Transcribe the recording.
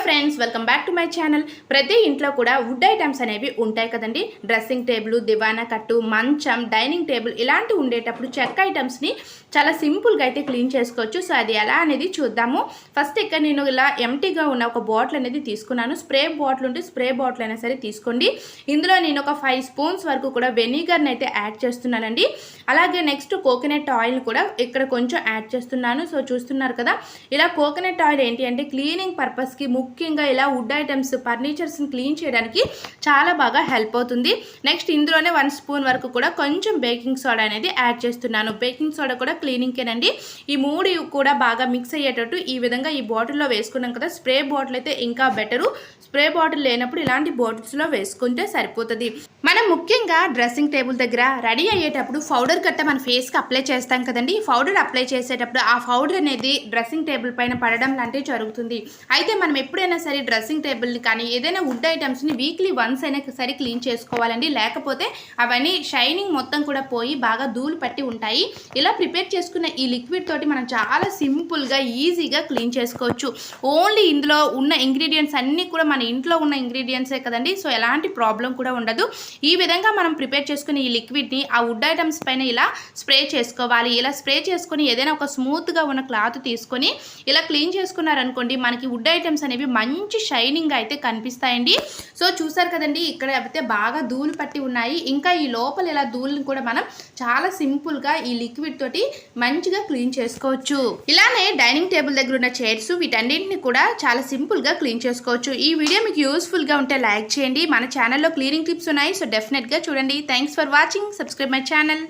Friends, welcome back to my channel. ప్రతి ఇంట్లో కూడా వుడ్ ఐటమ్స్ అనేవి ఉంటాయి కదండి. డ్రెస్సింగ్ టేబుల్, దివానా కట్టు, మంచం, డైనింగ్ టేబుల్ ఇలాంటివి ఉండేటప్పుడు చెక్క ఐటమ్స్ని చాలా సింపుల్గా అయితే క్లీన్ చేసుకోవచ్చు. సో అది ఎలా అనేది చూద్దాము. ఫస్ట్ ఇక్కడ నేను ఇలా ఎంటీగా ఉన్న ఒక బాటిల్ అనేది తీసుకున్నాను. స్ప్రే బాటిల్ ఉంటే స్ప్రే బాటిల్ అయినా సరే తీసుకోండి. ఇందులో నేను ఒక 5 స్పూన్స్ వరకు కూడా వెనిగర్ని అయితే యాడ్ చేస్తున్నానండి. అలాగే నెక్స్ట్ కోకోనట్ ఆయిల్ కూడా ఇక్కడ కొంచెం యాడ్ చేస్తున్నాను. సో చూస్తున్నారు కదా, ఇలా కోకోనట్ ఆయిల్ ఏంటి అంటే క్లీనింగ్ పర్పస్కి, ముఖ్యంగా ఇలా వుడ్ ఐటమ్స్, ఫర్నిచర్స్ని క్లీన్ చేయడానికి చాలా బాగా హెల్ప్ అవుతుంది. నెక్స్ట్ ఇందులోనే 1 స్పూన్ వరకు కూడా కొంచెం బేకింగ్ సోడా అనేది యాడ్ చేస్తున్నాను. బేకింగ్ సోడా కూడా క్లీనింగ్కేనండి. ఈ 3 కూడా బాగా మిక్స్ అయ్యేటట్టు ఈ విధంగా ఈ బాటిల్లో వేసుకున్నాం కదా. స్ప్రే బాటిల్ అయితే ఇంకా బెటరు. స్ప్రే బాటిల్ లేనప్పుడు ఇలాంటి బాటిల్స్లో వేసుకుంటే సరిపోతుంది. మనం ముఖ్యంగా డ్రెస్సింగ్ టేబుల్ దగ్గర రెడీ అయ్యేటప్పుడు పౌడర్ గట్ట మన ఫేస్కి అప్లై చేస్తాం కదండి. పౌడర్ అప్లై చేసేటప్పుడు ఆ పౌడర్ అనేది డ్రెస్సింగ్ టేబుల్ పైన పడడం లాంటివి జరుగుతుంది. అయితే మనం ఎప్పుడైనా సరే డ్రెస్సింగ్ టేబుల్ని కానీ ఏదైనా వుడ్ ఐటమ్స్ని వీక్లీ వన్స్ అయినా సరే క్లీన్ చేసుకోవాలండి. లేకపోతే అవన్నీ షైనింగ్ మొత్తం కూడా పోయి బాగా ధూళి పట్టి ఉంటాయి. ఇలా ప్రిపేర్ చేసుకున్న ఈ లిక్విడ్ తోటి మనం చాలా సింపుల్గా ఈజీగా క్లీన్ చేసుకోవచ్చు. ఓన్లీ ఇందులో ఉన్న ఇంగ్రీడియంట్స్ అన్నీ కూడా మన ఇంట్లో ఉన్న ఇంగ్రీడియంట్సే కదండి. సో ఎలాంటి ప్రాబ్లం కూడా ఉండదు. ఈ విధంగా మనం ప్రిపేర్ చేసుకుని ఈ లిక్విడ్ని ఆ వుడ్ ఐటమ్స్ పైన ఇలా స్ప్రే చేసుకోవాలి. ఇలా స్ప్రే చేసుకొని ఏదైనా ఒక స్మూత్గా ఉన్న క్లాత్ తీసుకొని ఇలా క్లీన్ చేసుకున్నారనుకోండి, మనకి వుడ్ ఐటమ్స్ అనేవి మంచి షైనింగ్ అయితే కనిపిస్తాయండి. సో చూసారు కదండి, ఇక్కడ అయితే బాగా ధూళి పట్టి ఉన్నాయి. ఇంకా ఈ లోపల ఇలా ధూళిని కూడా మనం చాలా సింపుల్గా ఈ లిక్విడ్ తోటి మంచిగా క్లీన్ చేసుకోవచ్చు. ఇలానే డైనింగ్ టేబుల్ దగ్గర ఉన్న చైర్స్, వీటన్నింటిని కూడా చాలా సింపుల్గా క్లీన్ చేసుకోవచ్చు. ఈ వీడియో మీకు యూస్ఫుల్గా ఉంటే లైక్ చేయండి. మన ఛానల్లో క్లీనింగ్ టిప్స్ ఉన్నాయి. సో డెఫినెట్గా చూడండి. Thanks for watching. Subscribe my channel.